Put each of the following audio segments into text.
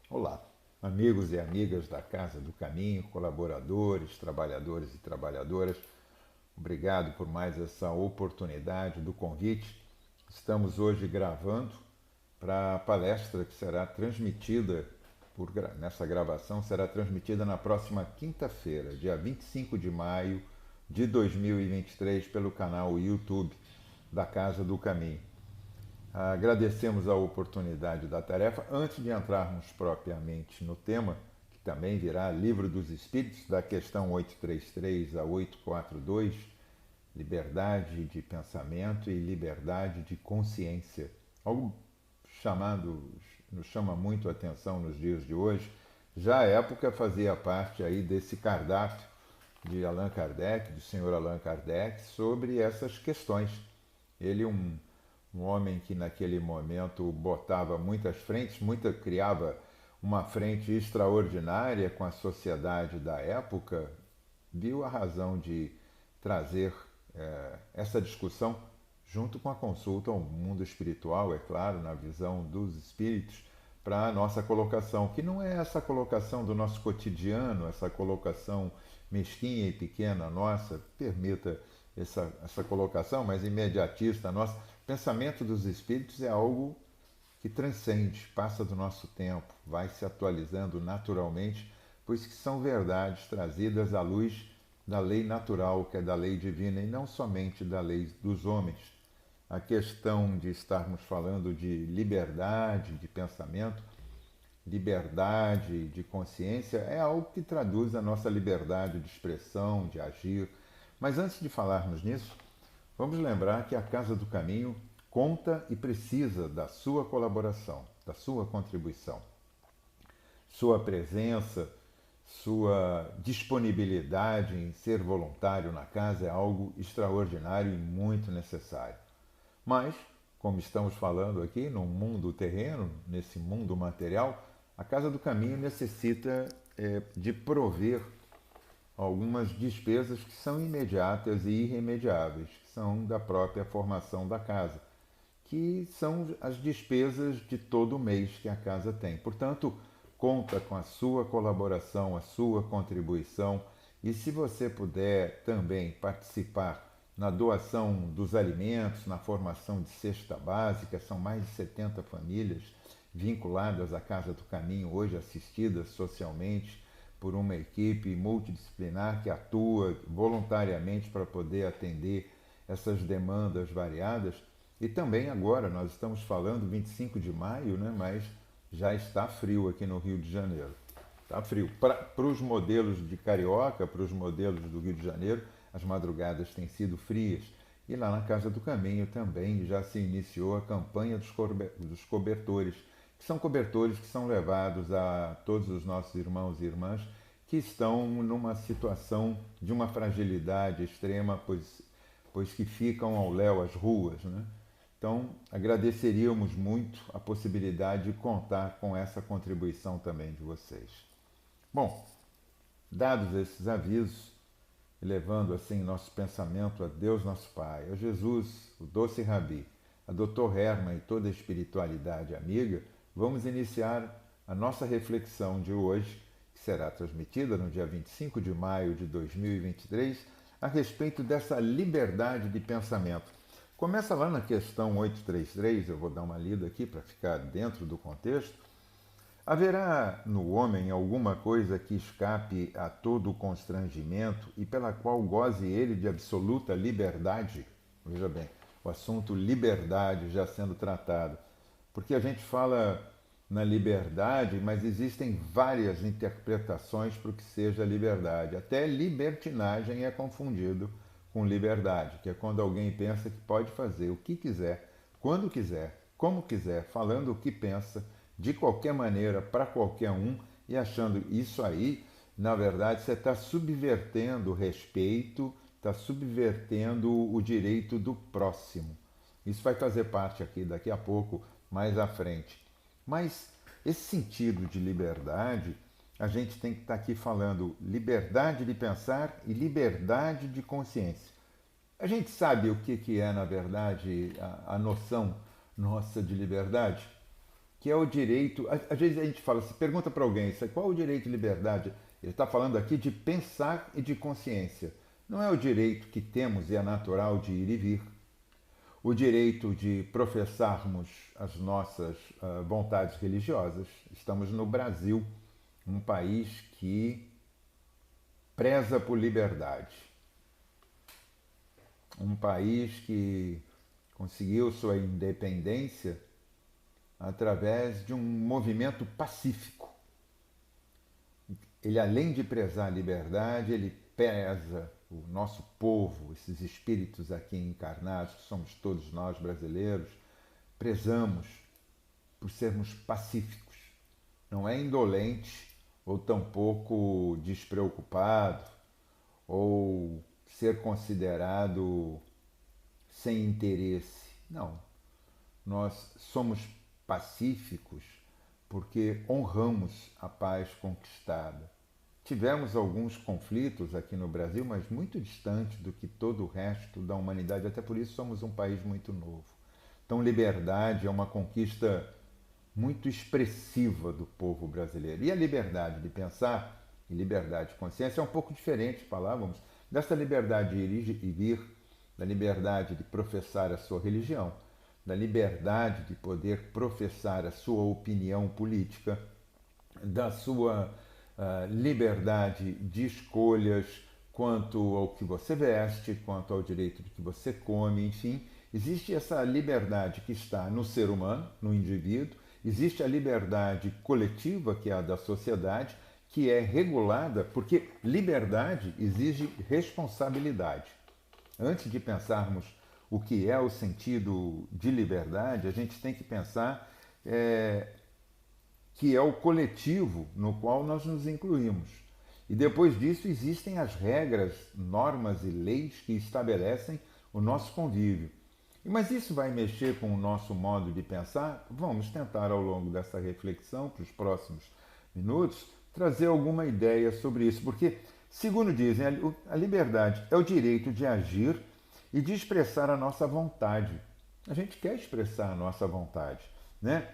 Olá, amigos e amigas da Casa do Caminho, colaboradores, trabalhadores e trabalhadoras. Obrigado por mais essa oportunidade do convite. Estamos hoje gravando para a palestra que será transmitida, nessa gravação, será transmitida na próxima quinta-feira, dia 25 de maio de 2023, pelo canal YouTube da Casa do Caminho. Agradecemos a oportunidade da tarefa. Antes de entrarmos propriamente no tema, que também virá Livro dos Espíritos, da questão 833 a 842, liberdade de pensamento e liberdade de consciência. Algo nos chama muito a atenção nos dias de hoje. Já a época fazia parte aí desse cardápio de Allan Kardec, do senhor Allan Kardec, sobre essas questões. Ele, um homem que naquele momento botava muitas frentes, criava uma frente extraordinária com a sociedade da época, viu a razão de trazer essa discussão junto com a consulta ao mundo espiritual, é claro, na visão dos espíritos, para a nossa colocação, que não é essa colocação do nosso cotidiano, essa colocação mesquinha e pequena nossa, permita essa colocação, mas imediatista nossa. O pensamento dos espíritos é algo que transcende, passa do nosso tempo, vai se atualizando naturalmente, pois que são verdades trazidas à luz da lei natural, que é da lei divina, e não somente da lei dos homens. A questão de estarmos falando de liberdade de pensamento, liberdade de consciência, é algo que traduz a nossa liberdade de expressão, de agir. Mas antes de falarmos nisso, vamos lembrar que a Casa do Caminho conta e precisa da sua colaboração, da sua contribuição. Sua presença, sua disponibilidade em ser voluntário na casa é algo extraordinário e muito necessário. Mas, como estamos falando aqui, no mundo terreno, nesse mundo material, a Casa do Caminho necessita de prover algumas despesas que são imediatas e irremediáveis, que são da própria formação da casa, que são as despesas de todo mês que a casa tem. Portanto, conta com a sua colaboração, a sua contribuição, e se você puder também participar na doação dos alimentos, na formação de cesta básica, são mais de 70 famílias vinculadas à Casa do Caminho, hoje assistidas socialmente por uma equipe multidisciplinar que atua voluntariamente para poder atender essas demandas variadas. E também agora, nós estamos falando 25 de maio, né, mas já está frio aqui no Rio de Janeiro. Está frio. Para os modelos de Carioca, para os modelos do Rio de Janeiro, as madrugadas têm sido frias. E lá na Casa do Caminho também já se iniciou a campanha dos cobertores, que são cobertores que são levados a todos os nossos irmãos e irmãs que estão numa situação de uma fragilidade extrema, pois que ficam ao léu as ruas, né? Então, agradeceríamos muito a possibilidade de contar com essa contribuição também de vocês. Bom, dados esses avisos, levando assim nosso pensamento a Deus nosso Pai, a Jesus, o doce Rabi, a Dr. Herman e toda a espiritualidade amiga, vamos iniciar a nossa reflexão de hoje, que será transmitida no dia 25 de maio de 2023, a respeito dessa liberdade de pensamento. Começa lá na questão 833, eu vou dar uma lida aqui para ficar dentro do contexto. Haverá no homem alguma coisa que escape a todo o constrangimento e pela qual goze ele de absoluta liberdade? Veja bem, o assunto liberdade já sendo tratado. Porque a gente fala na liberdade, mas existem várias interpretações para o que seja liberdade. Até libertinagem é confundido com liberdade, que é quando alguém pensa que pode fazer o que quiser, quando quiser, como quiser, falando o que pensa, de qualquer maneira, para qualquer um, e achando isso aí, na verdade, você está subvertendo o respeito, está subvertendo o direito do próximo. Isso vai fazer parte aqui daqui a pouco, mais à frente. Mas esse sentido de liberdade, a gente tem que estar aqui falando liberdade de pensar e liberdade de consciência. A gente sabe o que é, na verdade, a noção nossa de liberdade? que é o direito. Às vezes a gente fala, se pergunta para alguém, qual é o direito de liberdade? Ele está falando aqui de pensar e de consciência. Não é o direito que temos e é natural de ir e vir, o direito de professarmos as nossas vontades religiosas. Estamos no Brasil, um país que preza por liberdade, um país que conseguiu sua independência através de um movimento pacífico. Ele, além de prezar a liberdade, ele preza o nosso povo, esses espíritos aqui encarnados, que somos todos nós brasileiros, prezamos por sermos pacíficos. Não é indolente ou tampouco despreocupado ou ser considerado sem interesse. Não. Nós somos pacíficos porque honramos a paz conquistada. Tivemos alguns conflitos aqui no Brasil, mas muito distante do que todo o resto da humanidade, até por isso somos um país muito novo. Então, liberdade é uma conquista muito expressiva do povo brasileiro. E a liberdade de pensar e liberdade de consciência é um pouco diferente, falávamos, dessa liberdade de ir e vir, da liberdade de professar a sua religião, da liberdade de poder professar a sua opinião política, da sua liberdade de escolhas quanto ao que você veste, quanto ao direito de que você come, enfim. Existe essa liberdade que está no ser humano, no indivíduo, existe a liberdade coletiva, que é a da sociedade, que é regulada, porque liberdade exige responsabilidade. Antes de pensarmos o que é o sentido de liberdade, a gente tem que pensar que é o coletivo no qual nós nos incluímos. E depois disso existem as regras, normas e leis que estabelecem o nosso convívio. Mas isso vai mexer com o nosso modo de pensar? Vamos tentar, ao longo dessa reflexão, para os próximos minutos, trazer alguma ideia sobre isso. Porque, segundo dizem, a liberdade é o direito de agir e de expressar a nossa vontade. A gente quer expressar a nossa vontade, né?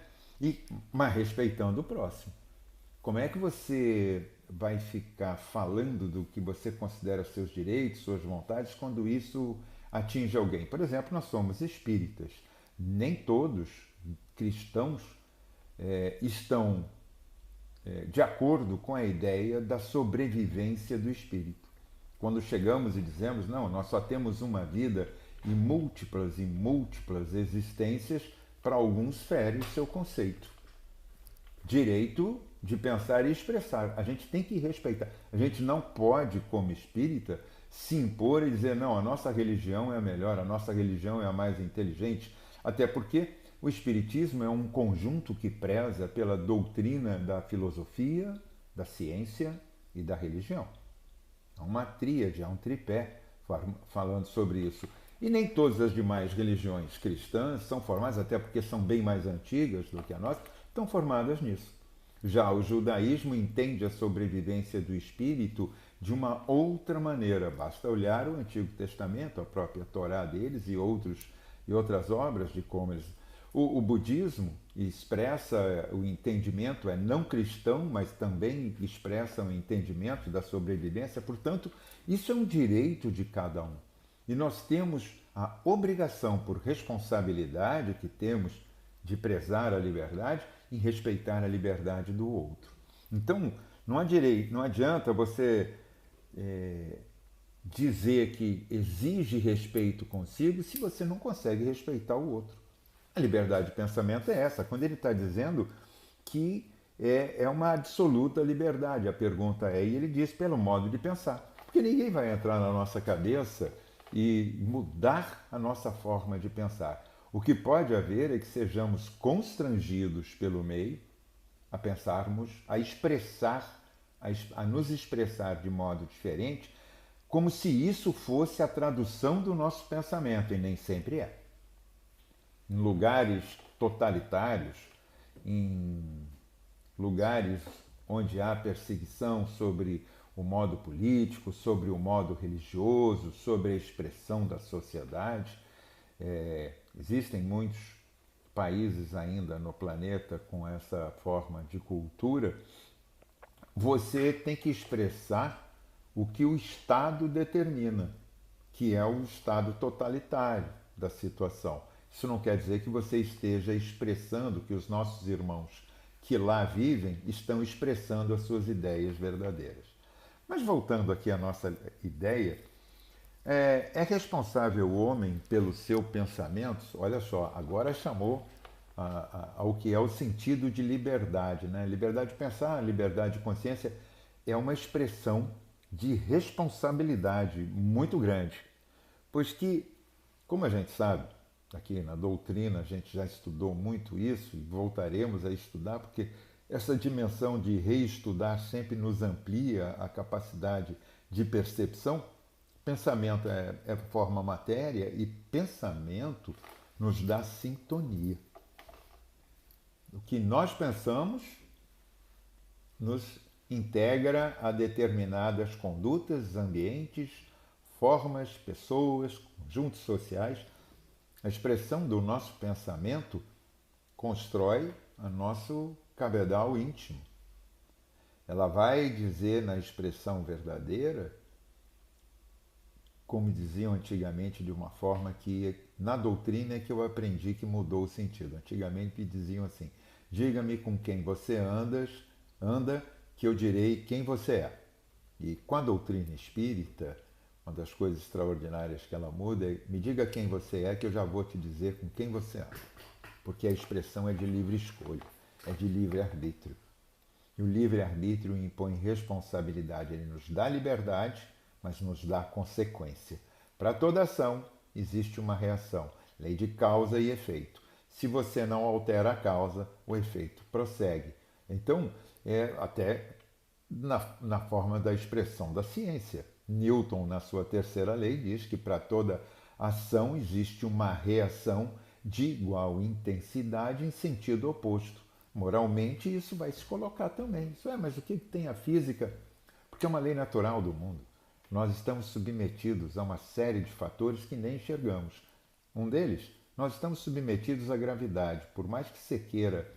Mas respeitando o próximo. Como é que você vai ficar falando do que você considera seus direitos, suas vontades, quando isso atinge alguém? Por exemplo, nós somos espíritas. Nem todos cristãos estão de acordo com a ideia da sobrevivência do espírito. Quando chegamos e dizemos, não, nós só temos uma vida e múltiplas existências, para alguns fere o seu conceito. Direito de pensar e expressar. A gente tem que respeitar. A gente não pode, como espírita, se impor e dizer, não, a nossa religião é a melhor, a nossa religião é a mais inteligente. Até porque o espiritismo é um conjunto que preza pela doutrina da filosofia, da ciência e da religião. É uma tríade, é um tripé falando sobre isso. E nem todas as demais religiões cristãs são formadas, até porque são bem mais antigas do que a nossa, estão formadas nisso. Já o judaísmo entende a sobrevivência do espírito de uma outra maneira. Basta olhar o Antigo Testamento, a própria Torá deles e outras obras de como eles... O budismo expressa o entendimento, é não cristão, mas também expressa o entendimento da sobrevivência. Portanto, isso é um direito de cada um. E nós temos a obrigação, por responsabilidade que temos, de prezar a liberdade e respeitar a liberdade do outro. Então, não adianta você dizer que exige respeito consigo se você não consegue respeitar o outro. A liberdade de pensamento é essa. Quando ele está dizendo que é uma absoluta liberdade, a pergunta é, e ele diz pelo modo de pensar. Porque ninguém vai entrar na nossa cabeça e mudar a nossa forma de pensar. O que pode haver é que sejamos constrangidos pelo meio a pensarmos, a expressar, a nos expressar de modo diferente, como se isso fosse a tradução do nosso pensamento, e nem sempre é. Em lugares totalitários, em lugares onde há perseguição sobre o modo político, sobre o modo religioso, sobre a expressão da sociedade. Existem muitos países ainda no planeta com essa forma de cultura, você tem que expressar o que o Estado determina, que é o estado totalitário da situação. Isso não quer dizer que você esteja expressando que os nossos irmãos que lá vivem estão expressando as suas ideias verdadeiras. Mas voltando aqui à nossa ideia, é responsável o homem pelo seu pensamento? Olha só, agora chamou ao que é o sentido de liberdade. Né? Liberdade de pensar, liberdade de consciência é uma expressão de responsabilidade muito grande. Pois que, como a gente sabe, aqui na doutrina a gente já estudou muito isso e voltaremos a estudar, porque essa dimensão de reestudar sempre nos amplia a capacidade de percepção. Pensamento forma matéria e pensamento nos dá sintonia. O que nós pensamos nos integra a determinadas condutas, ambientes, formas, pessoas, conjuntos sociais. A expressão do nosso pensamento constrói o nosso cabedal íntimo. Ela vai dizer na expressão verdadeira, como diziam antigamente, de uma forma que na doutrina é que eu aprendi que mudou o sentido. Antigamente diziam assim: diga-me com quem você anda, que eu direi quem você é. E com a doutrina espírita, uma das coisas extraordinárias que ela muda é: me diga quem você é, que eu já vou te dizer com quem você anda. Porque a expressão é de livre escolha, é de livre arbítrio. E o livre arbítrio impõe responsabilidade, ele nos dá liberdade, mas nos dá consequência. Para toda ação existe uma reação, lei de causa e efeito. Se você não altera a causa, o efeito prossegue. Então, até na forma da expressão da ciência. Newton, na sua terceira lei, diz que para toda ação existe uma reação de igual intensidade em sentido oposto. Moralmente, isso vai se colocar também. Isso mas o que tem a física? Porque é uma lei natural do mundo. Nós estamos submetidos a uma série de fatores que nem enxergamos. Um deles, nós estamos submetidos à gravidade. Por mais que você queira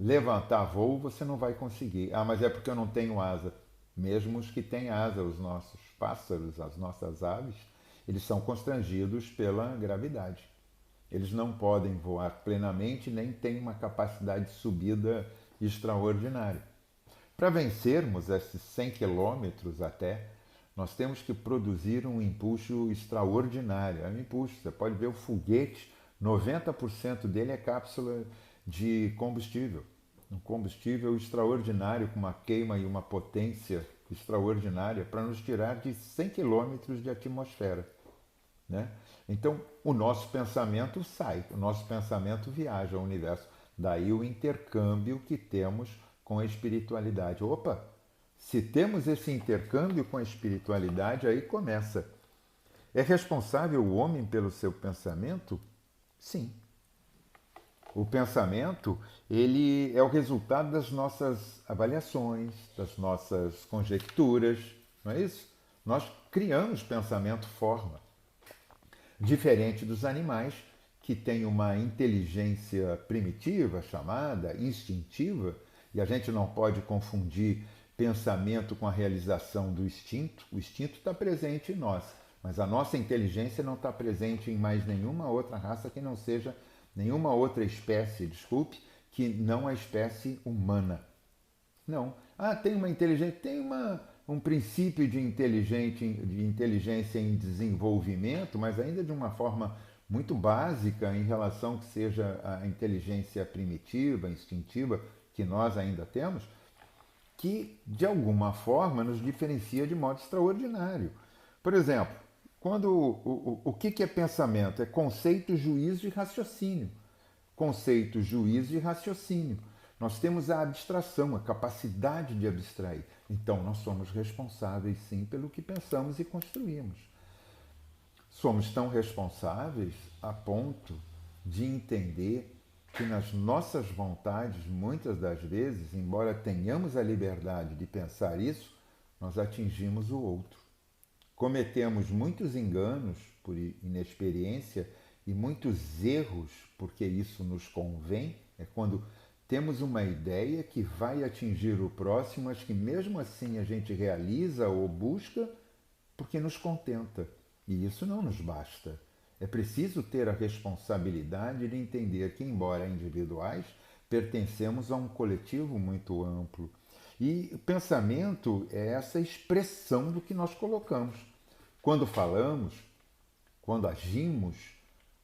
levantar voo, você não vai conseguir. Mas é porque eu não tenho asa. Mesmo os que têm asa, os nossos pássaros, as nossas aves, eles são constrangidos pela gravidade. Eles não podem voar plenamente, nem têm uma capacidade de subida extraordinária. Para vencermos esses 100 quilômetros até, nós temos que produzir um impulso extraordinário. É um impulso, você pode ver o foguete, 90% dele é cápsula de combustível. Um combustível extraordinário, com uma queima e uma potência extraordinária para nos tirar de 100 quilômetros de atmosfera. Né? Então, o nosso pensamento sai, o nosso pensamento viaja ao universo. Daí o intercâmbio que temos com a espiritualidade. Opa, se temos esse intercâmbio com a espiritualidade, aí começa. É responsável o homem pelo seu pensamento? Sim. O pensamento, ele é o resultado das nossas avaliações, das nossas conjecturas, não é isso? Nós criamos pensamento forma. Diferente dos animais, que têm uma inteligência primitiva, chamada instintiva, e a gente não pode confundir pensamento com a realização do instinto. O instinto está presente em nós, mas a nossa inteligência não está presente em mais nenhuma outra raça que não seja nenhuma outra espécie, desculpe, que não a espécie humana. Não. Tem uma inteligência, tem um princípio de inteligência em desenvolvimento, mas ainda de uma forma muito básica em relação que seja a inteligência primitiva, instintiva, que nós ainda temos, que de alguma forma nos diferencia de modo extraordinário. Por exemplo, quando o que é pensamento? É conceito, juízo e raciocínio. Conceito, juízo e raciocínio. Nós temos a abstração, a capacidade de abstrair. Então, nós somos responsáveis, sim, pelo que pensamos e construímos. Somos tão responsáveis a ponto de entender que nas nossas vontades, muitas das vezes, embora tenhamos a liberdade de pensar isso, nós atingimos o outro. Cometemos muitos enganos por inexperiência e muitos erros, porque isso nos convém, é quando temos uma ideia que vai atingir o próximo, mas que mesmo assim a gente realiza ou busca porque nos contenta. E isso não nos basta. É preciso ter a responsabilidade de entender que, embora individuais, pertencemos a um coletivo muito amplo. E o pensamento é essa expressão do que nós colocamos. Quando falamos, quando agimos,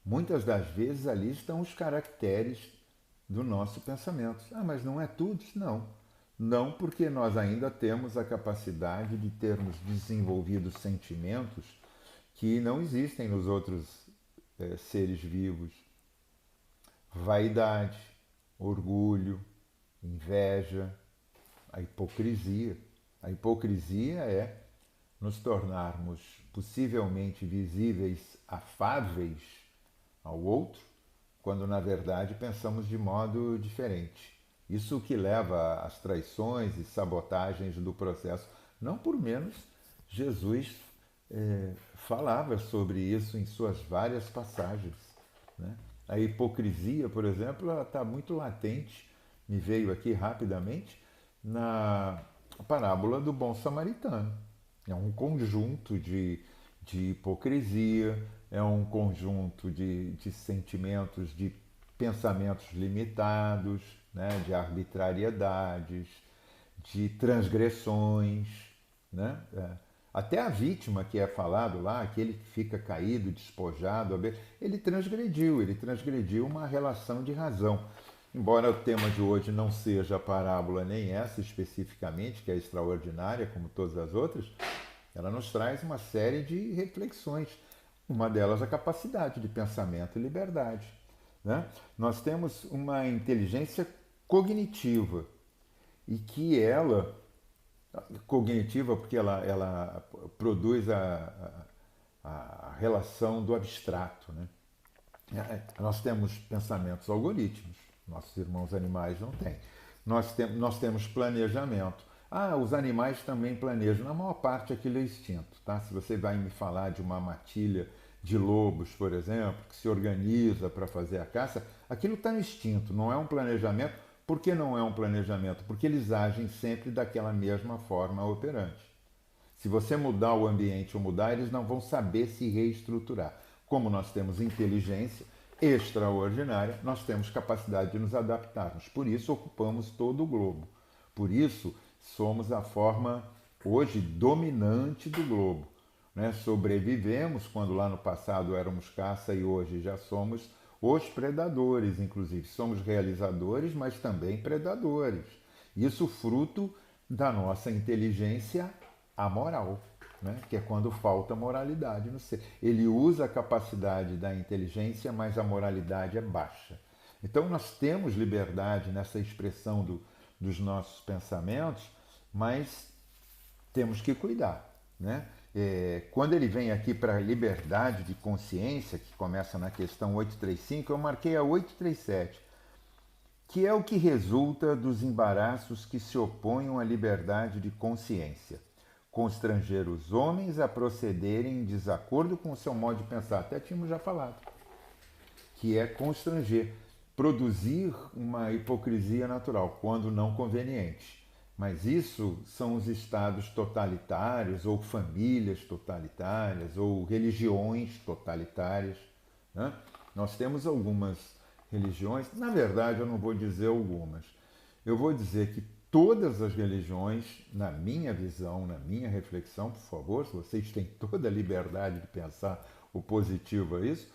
muitas das vezes ali estão os caracteres do nosso pensamento. Ah, mas não é tudo? Não. Não, porque nós ainda temos a capacidade de termos desenvolvido sentimentos que não existem nos outros seres vivos. Vaidade, orgulho, inveja, a hipocrisia. A hipocrisia é nos tornarmos possivelmente visíveis, afáveis ao outro, quando na verdade pensamos de modo diferente. Isso que leva às traições e sabotagens do processo. Não por menos, Jesus falava sobre isso em suas várias passagens. Né? A hipocrisia, por exemplo, ela está muito latente, me veio aqui rapidamente, na parábola do bom samaritano. É um conjunto de hipocrisia, é um conjunto de sentimentos, de pensamentos limitados, né, de arbitrariedades, de transgressões. Né? Até a vítima que é falado lá, aquele que fica caído, despojado, ele transgrediu uma relação de razão. Embora o tema de hoje não seja a parábola nem essa especificamente, que é extraordinária, como todas as outras, ela nos traz uma série de reflexões. Uma delas a capacidade de pensamento e liberdade. Né? Nós temos uma inteligência cognitiva e que ela, cognitiva porque ela produz a relação do abstrato. Né? Nós temos pensamentos algorítmicos, nossos irmãos animais não têm. Nós temos planejamento. Ah, os animais também planejam. Na maior parte aquilo é instinto. Tá? Se você vai me falar de uma matilha de lobos, por exemplo, que se organiza para fazer a caça, aquilo está no instinto, não é um planejamento. Por que não é um planejamento? Porque eles agem sempre daquela mesma forma operante. Se você mudar o ambiente ou mudar, eles não vão saber se reestruturar. Como nós temos inteligência extraordinária, nós temos capacidade de nos adaptarmos. Por isso ocupamos todo o globo. Por isso somos a forma hoje dominante do globo. Né? Sobrevivemos quando lá no passado éramos caça e hoje já somos os predadores, inclusive. Somos realizadores, mas também predadores. Isso fruto da nossa inteligência amoral, né? Que é quando falta moralidade no ser. Ele usa a capacidade da inteligência, mas a moralidade é baixa. Então nós temos liberdade nessa expressão dos nossos pensamentos, mas temos que cuidar. Né? Quando ele vem aqui para a liberdade de consciência, que começa na questão 835, eu marquei a 837, que é o que resulta dos embaraços que se opõem à liberdade de consciência. Constranger os homens a procederem em desacordo com o seu modo de pensar. Até tínhamos já falado. Que é constranger, produzir uma hipocrisia natural, quando não conveniente. Mas isso são os estados totalitários, ou famílias totalitárias, ou religiões totalitárias. Né? Nós temos algumas religiões, na verdade eu não vou dizer algumas, eu vou dizer que todas as religiões, na minha visão, na minha reflexão, por favor, se vocês têm toda a liberdade de pensar o positivo a isso,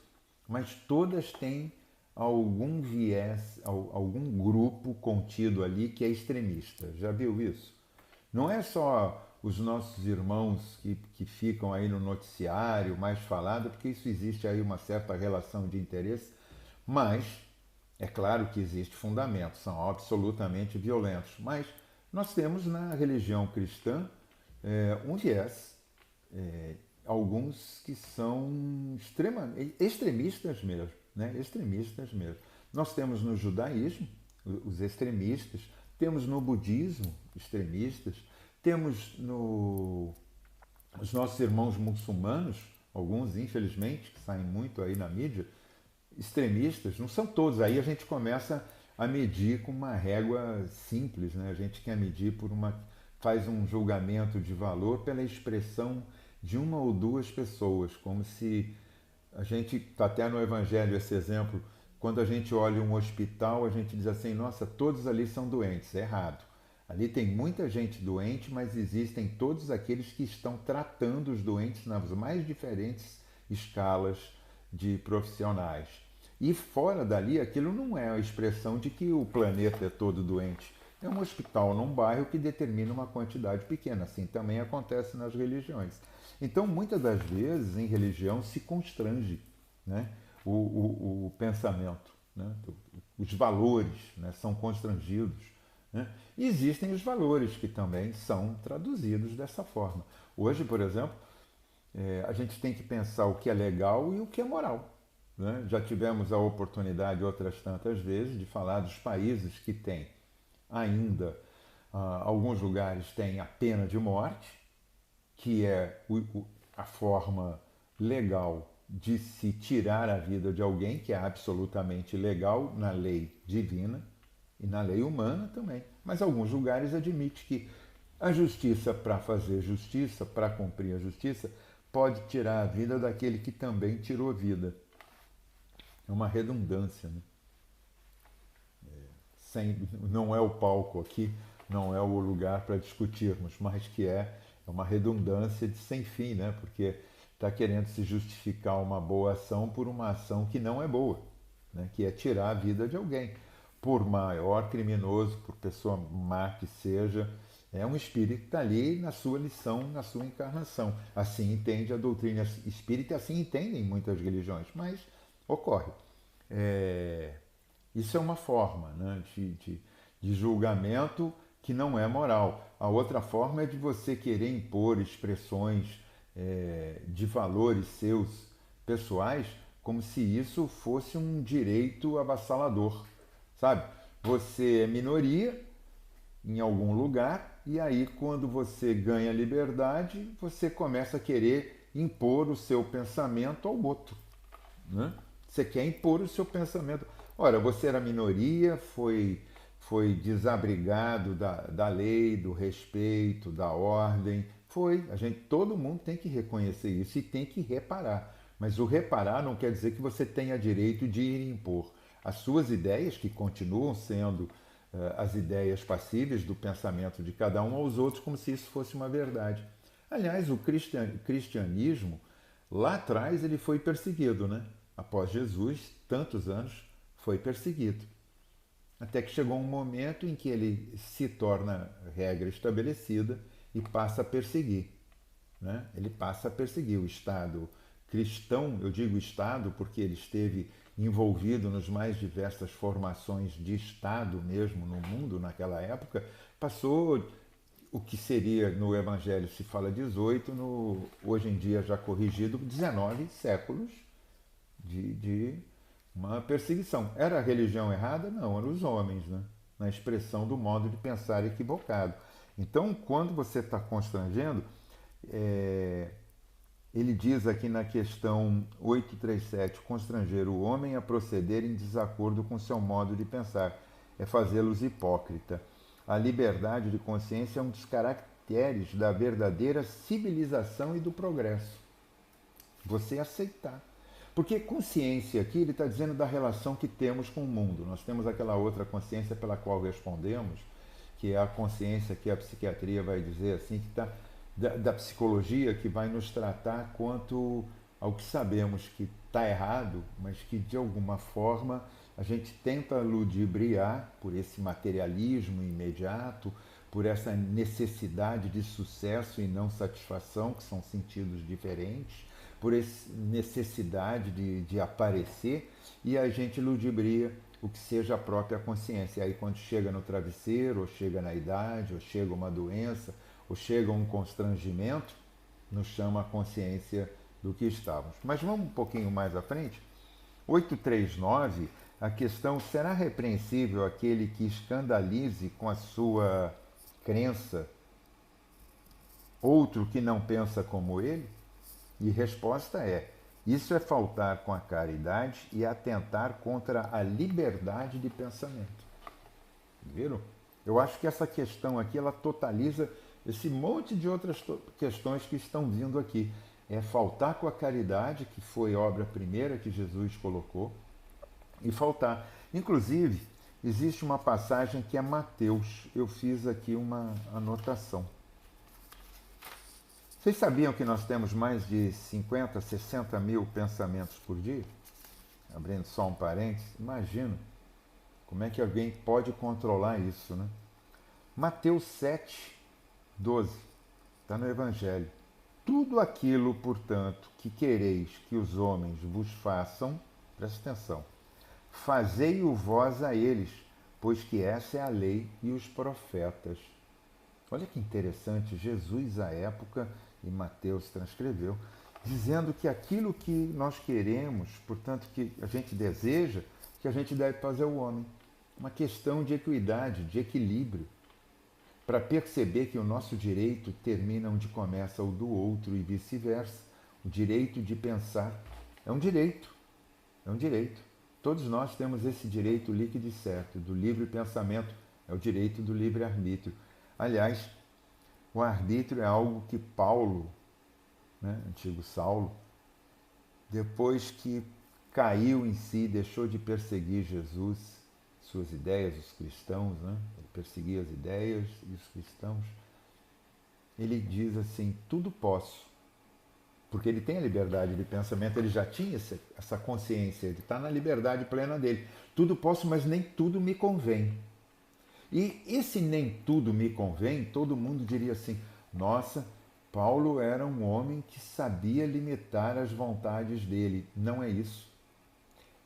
mas todas têm algum viés, algum grupo contido ali que é extremista. Já viu isso? Não é só os nossos irmãos que ficam aí no noticiário mais falado, porque isso existe aí uma certa relação de interesse, mas é claro que existe fundamento, são absolutamente violentos, mas nós temos na religião cristã um viés, alguns que são extremistas mesmo, né? Extremistas mesmo. Nós temos no judaísmo os extremistas, temos no budismo extremistas, temos os nossos irmãos muçulmanos, alguns infelizmente que saem muito aí na mídia, extremistas, não são todos. Aí a gente começa a medir com uma régua simples, né? A gente quer medir faz um julgamento de valor pela expressão de uma ou duas pessoas, como se a gente, está até no Evangelho esse exemplo, quando a gente olha um hospital, a gente diz assim, nossa, todos ali são doentes. É errado. Ali tem muita gente doente, mas existem todos aqueles que estão tratando os doentes nas mais diferentes escalas de profissionais. E fora dali, aquilo não é a expressão de que o planeta é todo doente. É um hospital num bairro que determina uma quantidade pequena. Assim também acontece nas religiões. Então, muitas das vezes, em religião, se constrange, né, o pensamento. Né? Os valores, né, são constrangidos. Né? E existem os valores que também são traduzidos dessa forma. Hoje, por exemplo, a gente tem que pensar o que é legal e o que é moral. Né? Já tivemos a oportunidade outras tantas vezes de falar dos países que têm ainda, alguns lugares têm a pena de morte, que é a forma legal de se tirar a vida de alguém, que é absolutamente legal na lei divina e na lei humana também. Mas alguns lugares admitem que a justiça, para fazer justiça, para cumprir a justiça, pode tirar a vida daquele que também tirou vida. É uma redundância, né? Não é o palco aqui, não é o lugar para discutirmos, mas que é uma redundância de sem fim, né? Porque está querendo se justificar uma boa ação por uma ação que não é boa, né? Que é tirar a vida de alguém. Por maior criminoso, por pessoa má que seja, é um espírito que está ali na sua lição, na sua encarnação. Assim entende a doutrina espírita, assim entendem muitas religiões, mas ocorre. Isso é uma forma, né, de julgamento que não é moral. A outra forma é de você querer impor expressões de valores seus pessoais como se isso fosse um direito avassalador, sabe? Você é minoria em algum lugar e aí quando você ganha liberdade, você começa a querer impor o seu pensamento ao outro, né? Você quer impor o seu pensamento. Ora, você era minoria, foi desabrigado da lei, do respeito, da ordem. Foi. Todo mundo tem que reconhecer isso e tem que reparar. Mas o reparar não quer dizer que você tenha direito de ir impor as suas ideias, que continuam sendo as ideias passíveis do pensamento de cada um aos outros, como se isso fosse uma verdade. Aliás, o cristianismo, lá atrás, ele foi perseguido, né? Após Jesus, tantos anos, foi perseguido. Até que chegou um momento em que ele se torna regra estabelecida e passa a perseguir. Né? Ele passa a perseguir o Estado cristão, eu digo Estado porque ele esteve envolvido nas mais diversas formações de Estado mesmo no mundo naquela época, passou o que seria, no Evangelho se fala 18, hoje em dia já corrigido, 19 séculos de uma perseguição. Era a religião errada? Não, eram os homens, né? Na expressão do modo de pensar equivocado. Então, quando você está constrangendo, ele diz aqui na questão 837, constranger o homem a proceder em desacordo com seu modo de pensar, é fazê-los hipócrita. A liberdade de consciência é um dos caracteres da verdadeira civilização e do progresso. Você aceitar. Porque consciência aqui, ele está dizendo da relação que temos com o mundo. Nós temos aquela outra consciência pela qual respondemos, que é a consciência que a psiquiatria vai dizer assim, que está da psicologia, que vai nos tratar quanto ao que sabemos que está errado, mas que de alguma forma a gente tenta ludibriar por esse materialismo imediato, por essa necessidade de sucesso e não satisfação, que são sentidos diferentes, por essa necessidade de aparecer, e a gente ludibria o que seja a própria consciência. E aí quando chega no travesseiro, ou chega na idade, ou chega uma doença, ou chega um constrangimento, nos chama a consciência do que estávamos. Mas vamos um pouquinho mais à frente. 839, a questão: será repreensível aquele que escandalize com a sua crença outro que não pensa como ele? E resposta é: Isso é faltar com a caridade e atentar contra a liberdade de pensamento. Viram? Eu acho que essa questão aqui, ela totaliza esse monte de outras questões que estão vindo aqui. É faltar com a caridade, que foi obra primeira que Jesus colocou, e faltar. Inclusive, existe uma passagem que é Mateus. Eu fiz aqui uma anotação. Vocês sabiam que nós temos mais de 50, 60 mil pensamentos por dia? Abrindo só um parênteses, imagina como é que alguém pode controlar isso, né? Mateus 7, 12, está no Evangelho. Tudo aquilo, portanto, que quereis que os homens vos façam, presta atenção, fazei-o vós a eles, pois que essa é a lei e os profetas. Olha que interessante, Jesus, à época, e Mateus transcreveu, dizendo que aquilo que nós queremos, portanto, que a gente deseja, que a gente deve fazer ao homem. Uma questão de equidade, de equilíbrio, para perceber que o nosso direito termina onde começa o do outro e vice-versa. O direito de pensar é um direito, é um direito. Todos nós temos esse direito líquido e certo, do livre pensamento, é o direito do livre-arbítrio. Aliás, o arbítrio é algo que Paulo, né, antigo Saulo, depois que caiu em si, deixou de perseguir Jesus, suas ideias, os cristãos, né? Ele perseguia as ideias e os cristãos. Ele diz assim, tudo posso, porque ele tem a liberdade de pensamento, ele já tinha essa consciência, ele está na liberdade plena dele. Tudo posso, mas nem tudo me convém. E esse nem tudo me convém, todo mundo diria assim, nossa, Paulo era um homem que sabia limitar as vontades dele. Não é isso.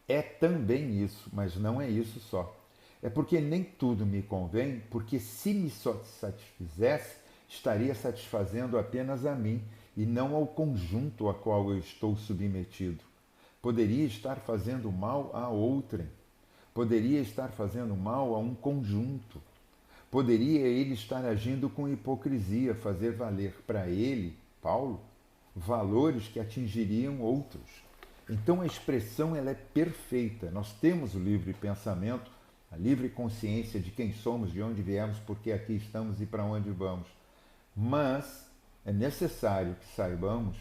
É também isso, mas não é isso só. É porque nem tudo me convém, porque se me satisfizesse, estaria satisfazendo apenas a mim e não ao conjunto a qual eu estou submetido. Poderia estar fazendo mal a outrem. Poderia estar fazendo mal a um conjunto. Poderia ele estar agindo com hipocrisia, fazer valer para ele, Paulo, valores que atingiriam outros. Então a expressão ela é perfeita. Nós temos o livre pensamento, a livre consciência de quem somos, de onde viemos, porque aqui estamos e para onde vamos. Mas é necessário que saibamos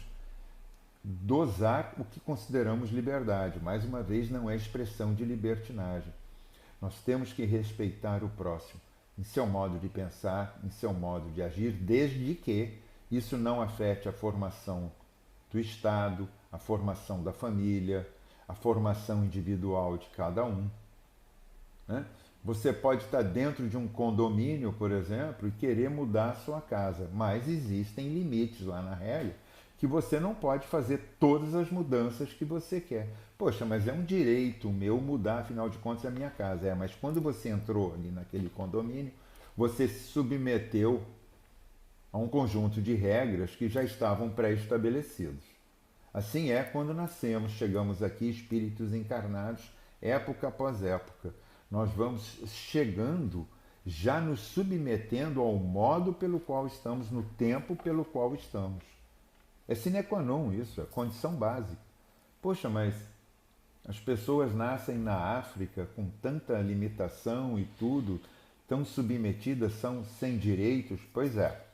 dosar o que consideramos liberdade. Mais uma vez, não é expressão de libertinagem. Nós temos que respeitar o próximo em seu modo de pensar, em seu modo de agir, desde que isso não afete a formação do Estado, a formação da família, a formação individual de cada um. Né? Você pode estar dentro de um condomínio, por exemplo, e querer mudar a sua casa, mas existem limites lá na regra que você não pode fazer todas as mudanças que você quer. Poxa, mas é um direito meu mudar, afinal de contas, a minha casa. É, mas quando você entrou ali naquele condomínio, você se submeteu a um conjunto de regras que já estavam pré-estabelecidos. Assim é quando nascemos, chegamos aqui espíritos encarnados, época após época. Nós vamos chegando, já nos submetendo ao modo pelo qual estamos, no tempo pelo qual estamos. É sine qua non isso, é condição básica. Poxa, mas as pessoas nascem na África com tanta limitação e tudo, tão submetidas, são sem direitos? Pois é.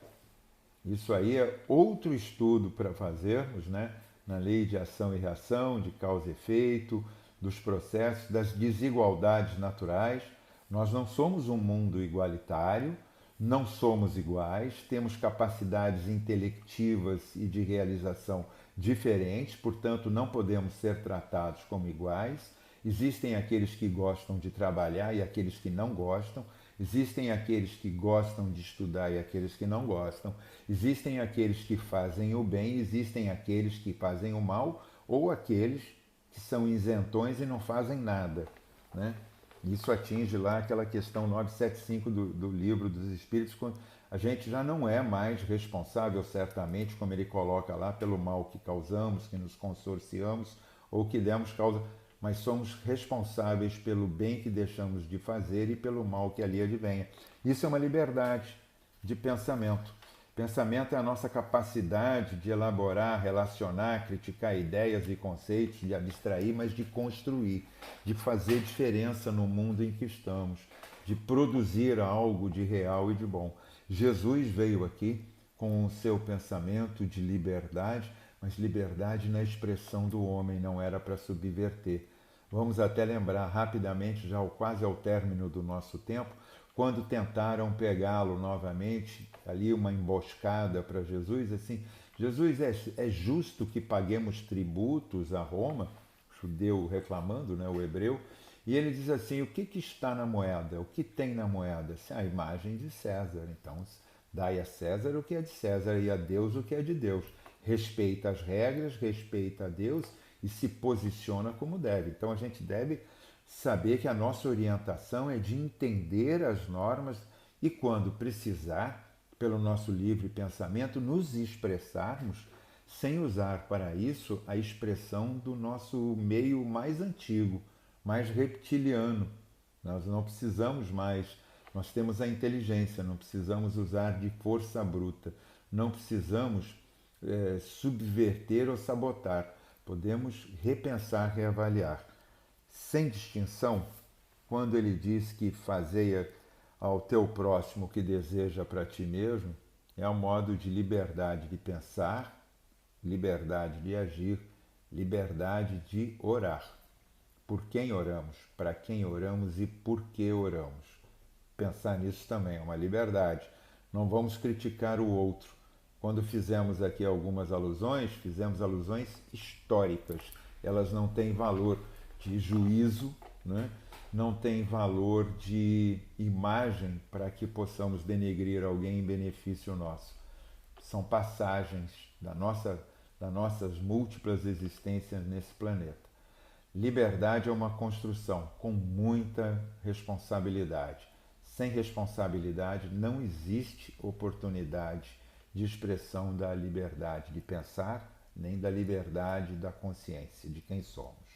Isso aí é outro estudo para fazermos, né? Na lei de ação e reação, de causa e efeito, dos processos, das desigualdades naturais. Nós não somos um mundo igualitário, não somos iguais, temos capacidades intelectivas e de realização diferentes, portanto, não podemos ser tratados como iguais. Existem aqueles que gostam de trabalhar e aqueles que não gostam. Existem aqueles que gostam de estudar e aqueles que não gostam. Existem aqueles que fazem o bem, existem aqueles que fazem o mal, ou aqueles que são isentões e não fazem nada, né? Isso atinge lá aquela questão 975 do Livro dos Espíritos, quando a gente já não é mais responsável, certamente, como ele coloca lá, pelo mal que causamos, que nos consorciamos ou que demos causa, mas somos responsáveis pelo bem que deixamos de fazer e pelo mal que ali advenha. Isso é uma liberdade de pensamento. Pensamento é a nossa capacidade de elaborar, relacionar, criticar ideias e conceitos, de abstrair, mas de construir, de fazer diferença no mundo em que estamos, de produzir algo de real e de bom. Jesus veio aqui com o seu pensamento de liberdade, mas liberdade na expressão do homem, não era para subverter. Vamos até lembrar rapidamente, já quase ao término do nosso tempo, quando tentaram pegá-lo novamente, ali uma emboscada para Jesus, assim, Jesus, é justo que paguemos tributos a Roma? O judeu reclamando, né, o hebreu, e ele diz assim, o que está na moeda? O que tem na moeda? Assim, a imagem de César, então dai a César o que é de César e a Deus o que é de Deus. Respeita as regras, respeita a Deus e se posiciona como deve. Então a gente deve saber que a nossa orientação é de entender as normas e, quando precisar, pelo nosso livre pensamento, nos expressarmos sem usar para isso a expressão do nosso meio mais antigo, mais reptiliano. Nós não precisamos mais, nós temos a inteligência, não precisamos usar de força bruta, não precisamos subverter ou sabotar, podemos repensar, reavaliar. Sem distinção, quando ele diz que fazei ao teu próximo o que deseja para ti mesmo, é um modo de liberdade de pensar, liberdade de agir, liberdade de orar. Por quem oramos, para quem oramos e por que oramos. Pensar nisso também é uma liberdade. Não vamos criticar o outro. Quando fizemos aqui algumas alusões, fizemos alusões históricas. Elas não têm valor de juízo, né? Não tem valor de imagem para que possamos denegrir alguém em benefício nosso. São passagens das nossas múltiplas existências nesse planeta. Liberdade é uma construção com muita responsabilidade. Sem responsabilidade não existe oportunidade de expressão da liberdade de pensar, nem da liberdade da consciência de quem somos.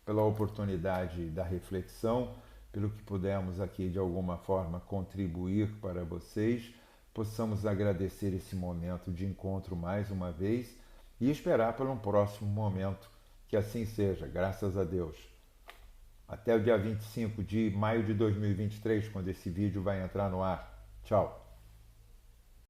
Pela oportunidade da reflexão, pelo que pudemos aqui de alguma forma contribuir para vocês, possamos agradecer esse momento de encontro mais uma vez e esperar por um próximo momento. Que assim seja, graças a Deus. Até o dia 25 de maio de 2023, quando esse vídeo vai entrar no ar. Tchau.